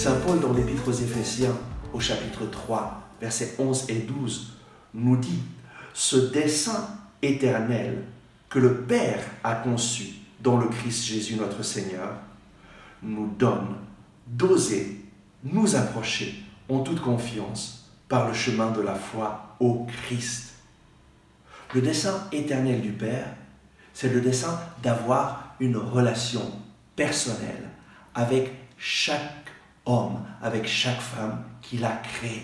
Saint Paul, dans l'Épître aux Éphésiens, au chapitre 3, versets 11 et 12, nous dit « Ce dessein éternel que le Père a conçu dans le Christ Jésus notre Seigneur nous donne d'oser nous approcher en toute confiance par le chemin de la foi au Christ. » Le dessein éternel du Père, c'est le dessein d'avoir une relation personnelle avec chaque homme, avec chaque femme qu'il a créé.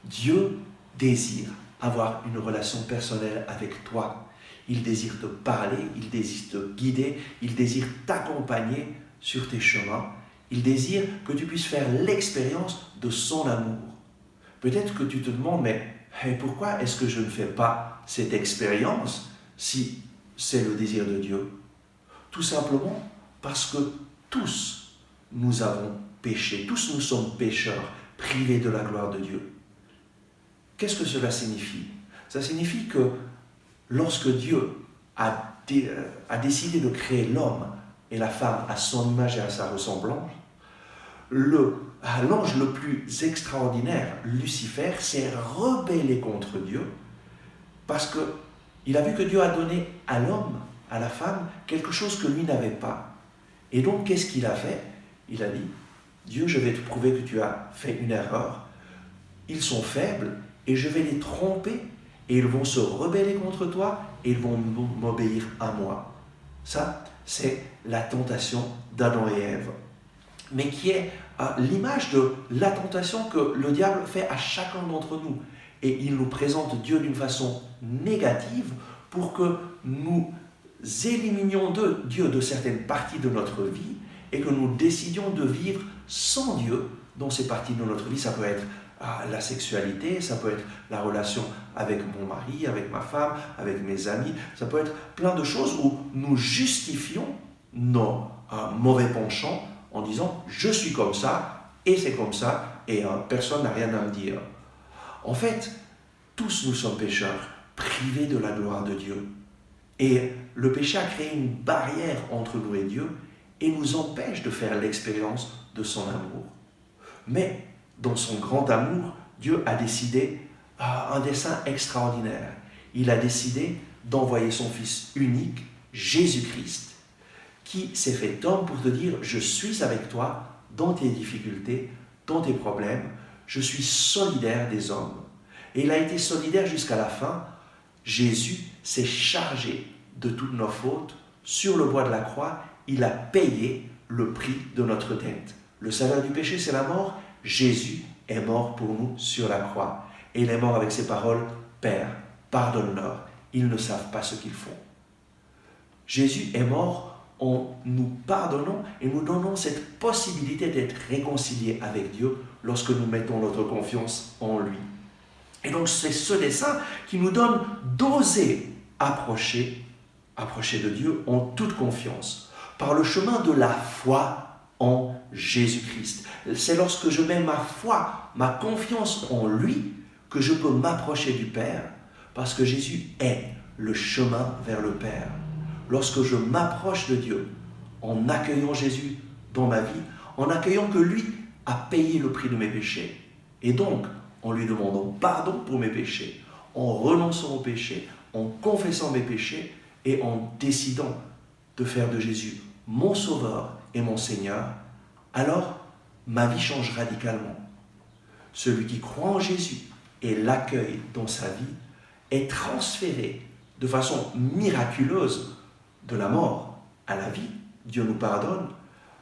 Dieu désire avoir une relation personnelle avec toi. Il désire te parler, il désire te guider, il désire t'accompagner sur tes chemins. Il désire que tu puisses faire l'expérience de son amour. Peut-être que tu te demandes, mais pourquoi est-ce que je ne fais pas cette expérience si c'est le désir de Dieu? Tout simplement parce que tous nous avons péché, tous nous sommes pécheurs, privés de la gloire de Dieu. Qu'est-ce que cela signifie? Ça signifie que lorsque Dieu a décidé de créer l'homme et la femme à son image et à sa ressemblance, l'ange le plus extraordinaire, Lucifer, s'est rebellé contre Dieu parce qu'il a vu que Dieu a donné à l'homme, à la femme, quelque chose que lui n'avait pas. Et donc, qu'est-ce qu'il a fait? Il a dit, Dieu, je vais te prouver que tu as fait une erreur. Ils sont faibles et je vais les tromper et ils vont se rebeller contre toi et ils vont m'obéir à moi. Ça, c'est la tentation d'Adam et Ève, mais qui est l'image de la tentation que le diable fait à chacun d'entre nous. Et il nous présente Dieu d'une façon négative pour que nous éliminions Dieu de certaines parties de notre vie et que nous décidions de vivre sans Dieu dans ces parties de notre vie. Ça peut être la sexualité, ça peut être la relation avec mon mari, avec ma femme, avec mes amis, ça peut être plein de choses où nous justifions nos mauvais penchants en disant « je suis comme ça et c'est comme ça et personne n'a rien à me dire ». En fait, tous nous sommes pécheurs, privés de la gloire de Dieu. Et le péché a créé une barrière entre nous et Dieu et nous empêche de faire l'expérience de son amour. Mais dans son grand amour, Dieu a décidé un dessein extraordinaire. Il a décidé d'envoyer son Fils unique, Jésus-Christ, qui s'est fait homme pour te dire « Je suis avec toi dans tes difficultés, dans tes problèmes, je suis solidaire des hommes. » Et il a été solidaire jusqu'à la fin. Jésus s'est chargé de toutes nos fautes. Sur le bois de la croix, il a payé le prix de notre dette. Le salaire du péché, c'est la mort. Jésus est mort pour nous sur la croix. Et il est mort avec ces paroles « Père, pardonne-leur, ils ne savent pas ce qu'ils font. » Jésus est mort en nous pardonnant et nous donnant cette possibilité d'être réconciliés avec Dieu lorsque nous mettons notre confiance en lui. Et donc c'est ce dessein qui nous donne d'oser approcher de Dieu en toute confiance, par le chemin de la foi en Jésus-Christ. C'est lorsque je mets ma foi, ma confiance en lui, que je peux m'approcher du Père, parce que Jésus est le chemin vers le Père. Lorsque je m'approche de Dieu, en accueillant Jésus dans ma vie, en accueillant que lui a payé le prix de mes péchés, et donc en lui demandant pardon pour mes péchés, en renonçant au péché, en confessant mes péchés et en décidant de faire de Jésus mon Sauveur et mon Seigneur, alors ma vie change radicalement. Celui qui croit en Jésus et l'accueille dans sa vie est transféré de façon miraculeuse de la mort à la vie. Dieu nous pardonne,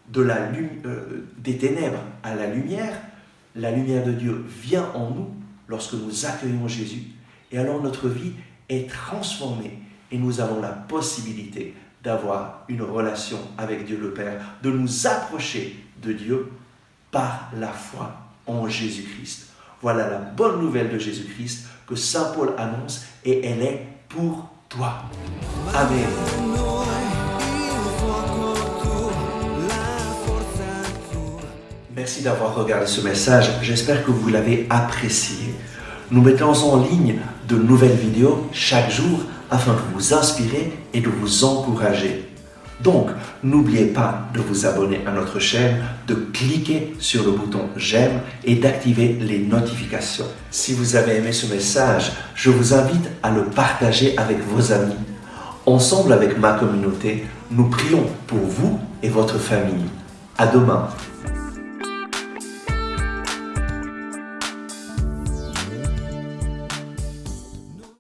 des ténèbres à la lumière. La lumière de Dieu vient en nous lorsque nous accueillons Jésus. Et alors notre vie est transformée et nous avons la possibilité d'avoir une relation avec Dieu le Père, de nous approcher de Dieu par la foi en Jésus-Christ. Voilà la bonne nouvelle de Jésus-Christ que Saint Paul annonce et elle est pour toi. Amen. Merci d'avoir regardé ce message. J'espère que vous l'avez apprécié. Nous mettons en ligne de nouvelles vidéos chaque jour afin de vous inspirer et de vous encourager. Donc, n'oubliez pas de vous abonner à notre chaîne, de cliquer sur le bouton j'aime et d'activer les notifications. Si vous avez aimé ce message, je vous invite à le partager avec vos amis. Ensemble avec ma communauté, nous prions pour vous et votre famille. À demain.